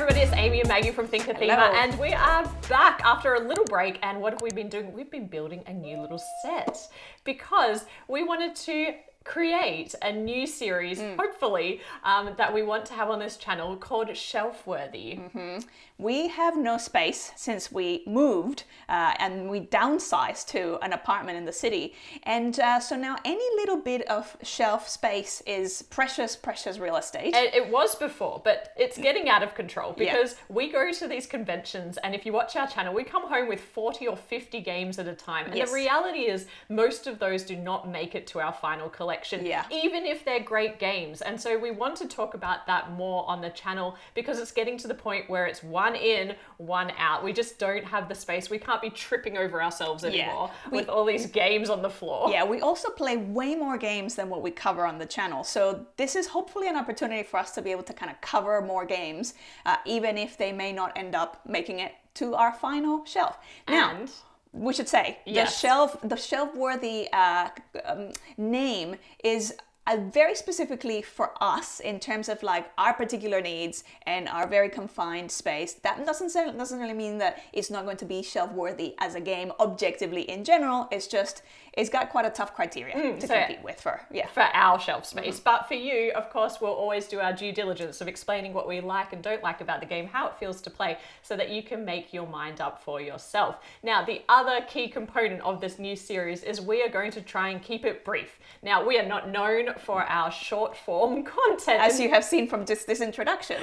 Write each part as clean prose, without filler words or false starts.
everybody, it's Amy and Maggie from ThinkerThemer, and we are back after a little break. And what have we been doing? We've been building a new little set because we wanted to create a new series, hopefully, that we want to have on this channel called Shelfworthy. We have no space since we moved and we downsized to an apartment in the city. And so now any little bit of shelf space is precious, precious real estate. It was before, but it's getting out of control because we go to these conventions, and if you watch our channel, we come home with 40 or 50 games at a time. And the reality is most of those do not make it to our final collection, even if they're great games. And so we want to talk about that more on the channel because it's getting to the point where it's one in, one out. We just don't have the space. We can't be tripping over ourselves anymore with all these games on the floor. Yeah, we also play way more games than what we cover on the channel. So this is hopefully an opportunity for us to be able to kind of cover more games, even if they may not end up making it to our final shelf. Now, we should say the Shelfworthy name is very specifically for us in terms of like our particular needs and our very confined space. That doesn't necessarily mean that it's not going to be shelf-worthy as a game objectively in general. It's just, it's got quite a tough criteria to compete with for our shelf space. But for you, of course, we'll always do our due diligence of explaining what we like and don't like about the game, how it feels to play, so that you can make your mind up for yourself. Now, the other key component of this new series is we are going to try and keep it brief. Now, we are not known for our short form content. As you have seen from just this introduction,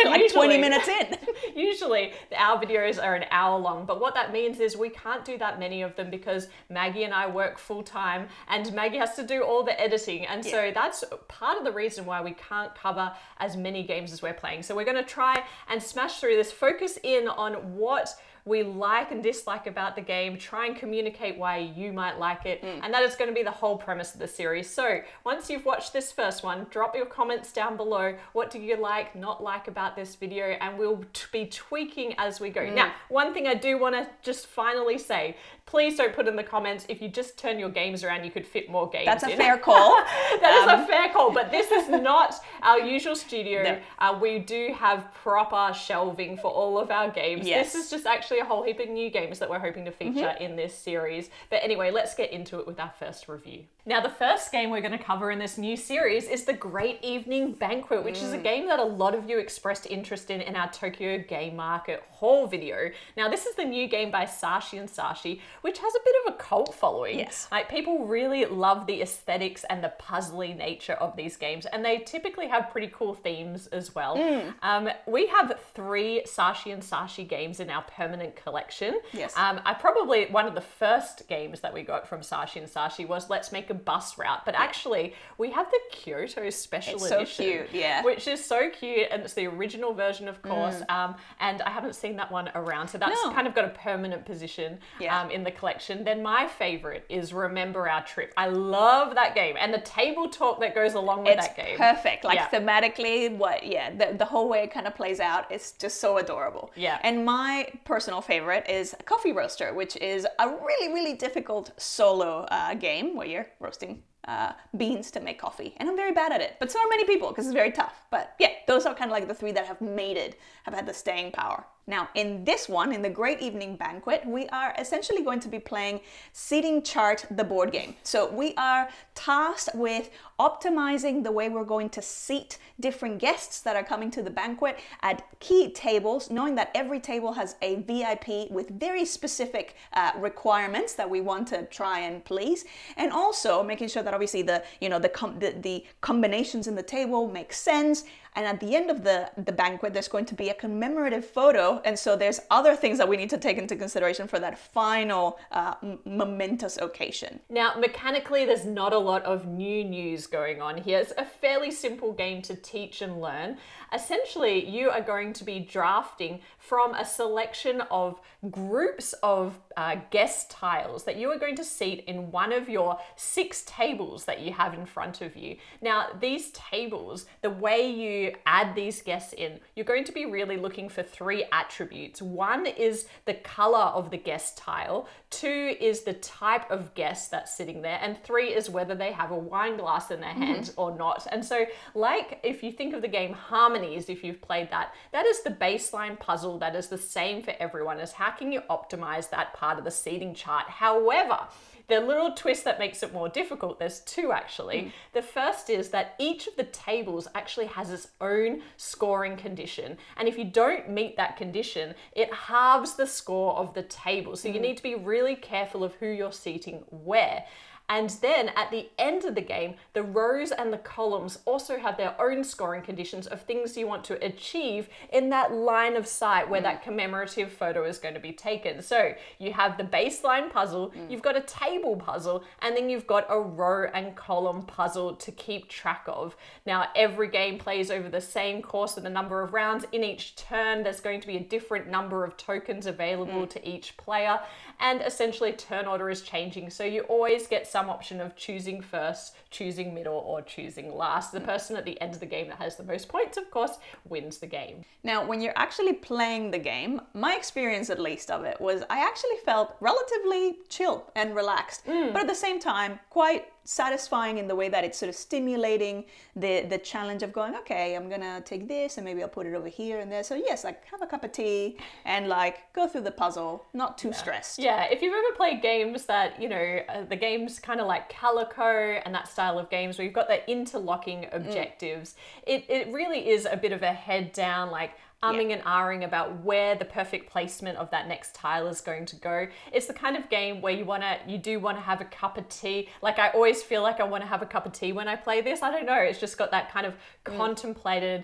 like 20 minutes in. Usually our videos are an hour long, but what that means is we can't do that many of them because Maggie and I work full time and Maggie has to do all the editing. And so that's part of the reason why we can't cover as many games as we're playing. So we're going to try and smash through this, focus in on what we like and dislike about the game, try and communicate why you might like it, and that is going to be the whole premise of the series. So once you've watched this first one, drop your comments down below. What do you like, not like about this video? And we'll be tweaking as we go. Now, one thing I do want to just finally say, please don't put in the comments if you just turn your games around, you could fit more games in. That's a fair call. That is a fair call, but this is not our usual studio. No. We do have proper shelving for all of our games. This is just actually a whole heap of new games that we're hoping to feature in this series. But anyway, let's get into it with our first review. Now, the first game we're going to cover in this new series is the Great Evening Banquet, which is a game that a lot of you expressed interest in our Tokyo Game Market haul video. Now, this is the new game by Saachi Saachi, which has a bit of a cult following. Like, people really love the aesthetics and the puzzly nature of these games, and they typically have pretty cool themes as well. We have 3 Saachi Saachi games in our permanent collection. One of the first games that we got from Saachi Saachi was Let's Make a Bus Route, but actually we have the Kyoto Special Edition, which is so cute, and it's the original version, of course, and I haven't seen that one around, so that's kind of got a permanent position in the collection. Then my favorite is Remember Our Trip. I love that game, and the table talk that goes along with that game. Perfect, like thematically, the whole way it kind of plays out is just so adorable. And my personal favorite is Coffee Roaster, which is a really, really difficult solo game where you're roasting beans to make coffee. And I'm very bad at it, but so are many people because it's very tough. But yeah, those are kind of like the 3 that have made it, have had the staying power. Now, in this one, in the Great Evening Banquet, we are essentially going to be playing Seating Chart, the board game. So we are tasked with optimizing the way we're going to seat different guests that are coming to the banquet at key tables, knowing that every table has a VIP with very specific requirements that we want to try and please, and also making sure that obviously the combinations in the table make sense. And at the end of the banquet, there's going to be a commemorative photo. And so there's other things that we need to take into consideration for that final momentous occasion. Now, mechanically, there's not a lot of new news going on here. It's a fairly simple game to teach and learn. Essentially, you are going to be drafting from a selection of groups of guest tiles that you are going to seat in one of your 6 tables that you have in front of you. Now, these tables, the way you you add these guests in, you're going to be really looking for 3 attributes. 1 is the color of the guest tile, 2 is the type of guest that's sitting there, and 3 is whether they have a wine glass in their hand or not. And so, like, if you think of the game Harmonies, if you've played that, that is the baseline puzzle that is the same for everyone, is how can you optimize that part of the seating chart. However, the little twist that makes it more difficult, there's 2 actually. The first is that each of the tables actually has its own scoring condition. And if you don't meet that condition, it halves the score of the table. So you need to be really careful of who you're seating where. And then at the end of the game, the rows and the columns also have their own scoring conditions of things you want to achieve in that line of sight where that commemorative photo is going to be taken. So you have the baseline puzzle, you've got a table puzzle, and then you've got a row and column puzzle to keep track of. Now, every game plays over the same course with a number of rounds. In each turn, there's going to be a different number of tokens available to each player, and essentially turn order is changing. So you always get some option of choosing first, choosing middle, or choosing last. The person at the end of the game that has the most points, of course, wins the game. Now, when you're actually playing the game, my experience at least of it was I actually felt relatively chill and relaxed, but at the same time, quite satisfying in the way that it's sort of stimulating the challenge of going, okay, I'm gonna take this and maybe I'll put it over here and there. So yes, like have a cup of tea and like go through the puzzle, not too stressed. Yeah, if you've ever played games that, you know, the games kind of like Calico and that style of games where you've got the interlocking objectives, it really is a bit of a head down, like umming and ahhing about where the perfect placement of that next tile is going to go. It's the kind of game where you do want to have a cup of tea. Like I always feel like I want to have a cup of tea when I play this. I don't know. It's just got that kind of contemplative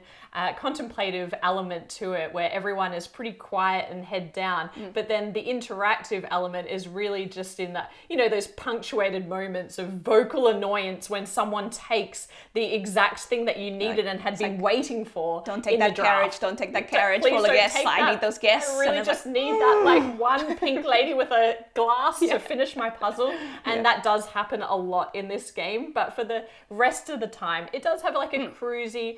element to it where everyone is pretty quiet and head down. But then the interactive element is really just in that, you know, those punctuated moments of vocal annoyance when someone takes the exact thing that you needed and had been waiting for. Don't take that carriage. Don't take that carriage full of guests. I need those guests. I really just need that like one pink lady with a glass to finish my puzzle. And that does happen a lot in this game. But for the rest of the time, it does have like a cruisy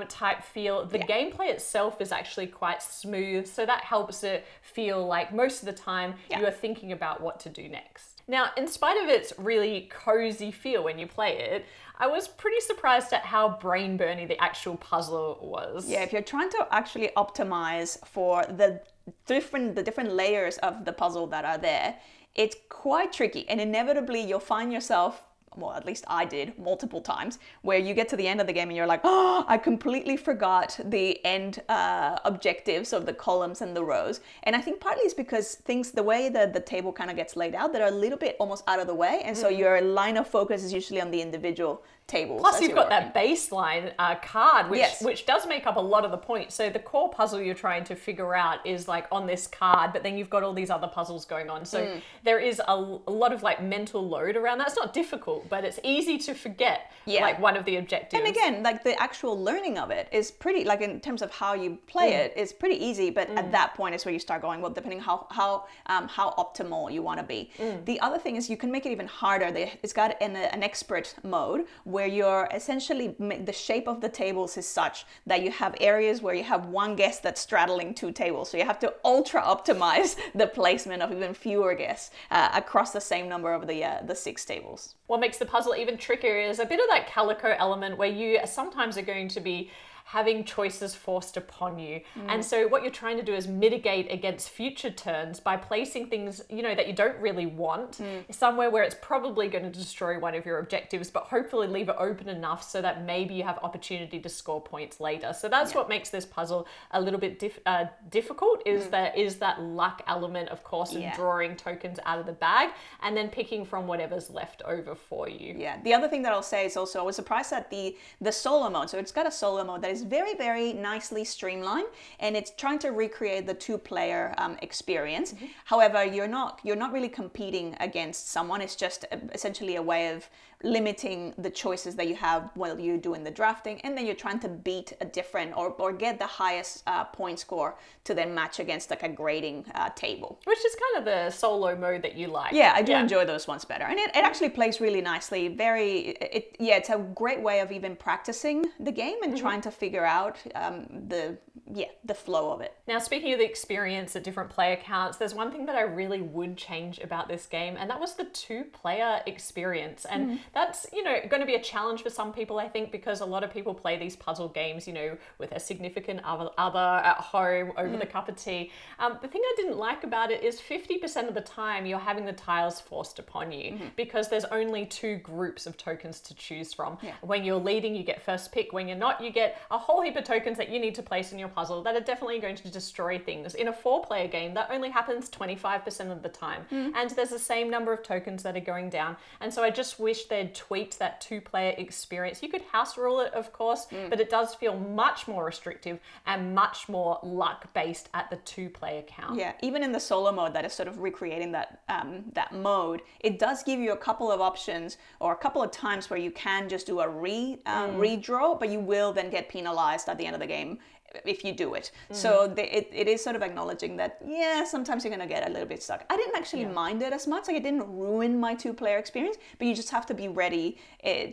type feel. The gameplay itself is actually quite smooth. So that helps it feel like most of the time you are thinking about what to do next. Now, in spite of its really cozy feel when you play it, I was pretty surprised at how brain burny the actual puzzle was. Yeah, if you're trying to actually optimize for the different layers of the puzzle that are there, it's quite tricky, and inevitably you'll find yourself, well, at least I did multiple times, where you get to the end of the game and you're like, oh, I completely forgot the end objectives of the columns and the rows. And I think partly it's because the way that the table kind of gets laid out, that are a little bit almost out of the way. And so your line of focus is usually on the individual tables. Plus you've got that baseline card, which does make up a lot of the points. So the core puzzle you're trying to figure out is like on this card, but then you've got all these other puzzles going on. So there is a lot of like mental load around that. It's not difficult, but it's easy to forget like one of the objectives. And again, like the actual learning of it is pretty, like in terms of how you play it, is pretty easy. But at that point is where you start going, well, depending how optimal you want to be. The other thing is you can make it even harder. It's got an expert mode where you're essentially, the shape of the tables is such that you have areas where you have one guest that's straddling 2 tables. So you have to ultra optimize the placement of even fewer guests across the same number of the 6 tables. What makes the puzzle even trickier is a bit of that Calico element where you sometimes are going to be having choices forced upon you. And so what you're trying to do is mitigate against future turns by placing things, you know, that you don't really want somewhere where it's probably going to destroy one of your objectives, but hopefully leave it open enough so that maybe you have opportunity to score points later. So that's what makes this puzzle a little bit difficult, is that luck element, of course, in drawing tokens out of the bag and then picking from whatever's left over for you. Yeah, the other thing that I'll say is also, I was surprised at the solo mode. So it's got a solo mode that is very, very nicely streamlined, and it's trying to recreate the 2-player experience. However, you're not really competing against someone. It's just essentially a way of limiting the choices that you have while you're doing the drafting, and then you're trying to beat a different or get the highest point score to then match against like a grading table. Which is kind of the solo mode that you like. Yeah, I do enjoy those ones better. And it actually plays really nicely. It's a great way of even practicing the game and trying to figure out the flow of it. Now, speaking of the experience at different player counts, there's one thing that I really would change about this game, and that was the 2-player experience. And that's, going to be a challenge for some people, I think, because a lot of people play these puzzle games, with a significant other at home over the cup of tea. The thing I didn't like about it is 50% of the time you're having the tiles forced upon you because there's only 2 groups of tokens to choose from. Yeah. When you're leading, you get first pick. When you're not, you get a whole heap of tokens that you need to place in your puzzle that are definitely going to destroy things. In a 4-player game, that only happens 25% of the time. And there's the same number of tokens that are going down. And so I just wish they'd tweaked that 2-player experience. You could house rule it, of course, but it does feel much more restrictive and much more luck-based at the 2-player count. Yeah, even in the solo mode that is sort of recreating that mode, it does give you a couple of options or a couple of times where you can just do a redraw, but you will then get penalized at the end of the game if you do it. So it is sort of acknowledging that, sometimes you're going to get a little bit stuck. I didn't actually mind it as much. Like, it didn't ruin my 2-player experience, but you just have to be ready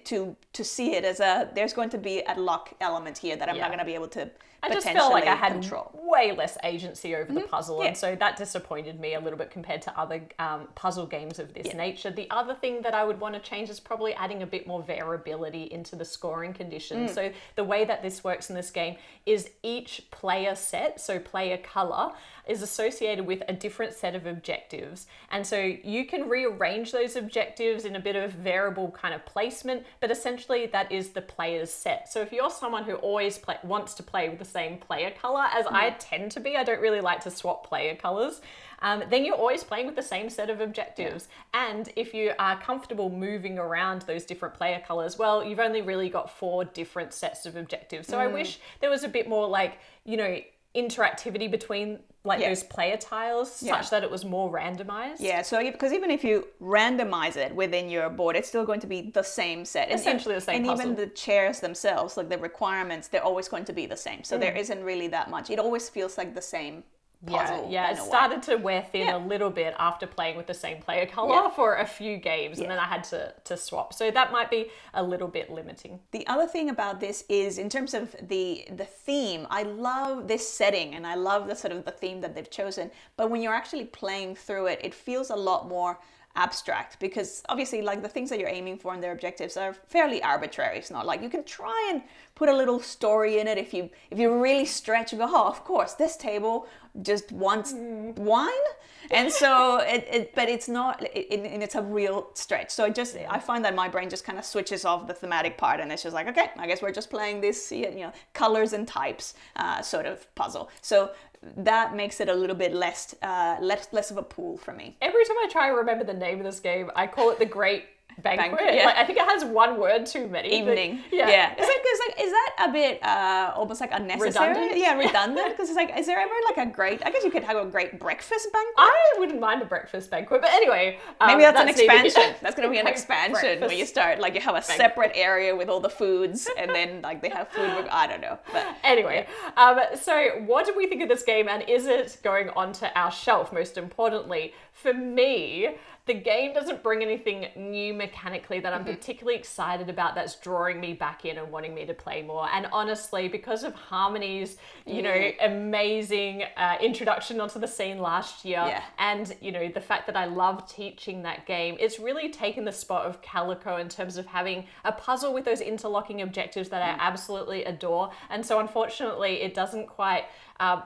to see it as there's going to be a luck element here that I'm not going to be able to I just felt like I had way less agency over the puzzle, and so that disappointed me a little bit compared to other puzzle games of this nature. The other thing that I would want to change is probably adding a bit more variability into the scoring conditions. So the way that this works in this game is each player set, so player color, is associated with a different set of objectives. And so you can rearrange those objectives in a bit of variable kind of placement, but essentially that is the player's set. So if you're someone who always wants to play with the same player color, as I tend to be, I don't really like to swap player colors, then you're always playing with the same set of objectives. And if you are comfortable moving around those different player colors, well, you've only really got 4 different sets of objectives. So I wish there was a bit more interactivity between those player tiles such that it was more randomized. Yeah, so because even if you randomize it within your board, it's still going to be the same set. Essentially the same puzzle. And even the chairs themselves, like the requirements, they're always going to be the same. So there isn't really that much. It always feels like the same puzzle. Yeah, it started to wear thin a little bit after playing with the same player color for a few games, and then I had to swap. So that might be a little bit limiting. The other thing about this is, in terms of the theme, I love this setting and I love the sort of the theme that they've chosen. But when you're actually playing through it, it feels a lot more abstract, because obviously the things that you're aiming for and their objectives are fairly arbitrary. It's not like you can try and put a little story in it if you really stretch and go, oh, of course this table just wants wine, and so but it's not, and it's a real stretch. So I find that my brain just kind of switches off the thematic part, and it's just like, okay, I guess we're just playing this colors and types sort of puzzle. So that makes it a little bit less of a pool for me. Every time I try to remember the name of this game, I call it the Great Banquet. I think it has one word too many. Evening. Yeah. Is that a bit almost like unnecessary? Redundant? Yeah, redundant. Because it's like, is there ever like a great? I guess you could have a great breakfast banquet. I wouldn't mind a breakfast banquet, but anyway, maybe that's an expansion. That's going to be an expansion where you start you have a separate area with all the foods, and then they have food. I don't know. But anyway, so what did we think of this game, and is it going onto our shelf? Most importantly, for me, the game doesn't bring anything new mechanically that I'm particularly excited about that's drawing me back in and wanting me to play more. And honestly, because of Harmony's, amazing introduction onto the scene last year, and, the fact that I love teaching that game, it's really taken the spot of Calico in terms of having a puzzle with those interlocking objectives that I absolutely adore. And so unfortunately, it doesn't quite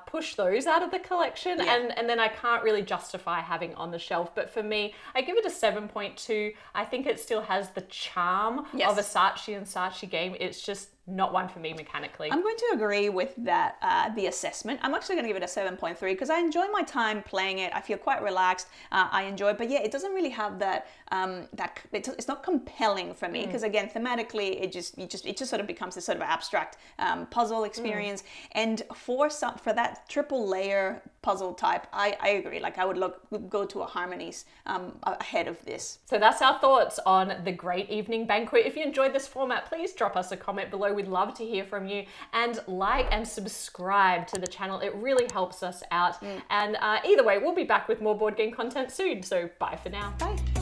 push those out of the collection, and then I can't really justify having on the shelf. But for me, I give it a 7.2. I think it still has the charm of a Saachi and Saachi game. It's just not one for me mechanically. I'm going to agree with that, the assessment. I'm actually going to give it a 7.3 because I enjoy my time playing it. I feel quite relaxed. I enjoy it, but it doesn't really have that, it's not compelling for me because again, thematically, it just sort of becomes this sort of abstract puzzle experience. And for that triple layer puzzle type, I agree. Like I would go to a Harmonies ahead of this. So that's our thoughts on the Great Evening Banquet. If you enjoyed this format, please drop us a comment below. We'd love to hear from you, and like and subscribe to the channel. It really helps us out. And either way, we'll be back with more board game content soon. So bye for now. Bye.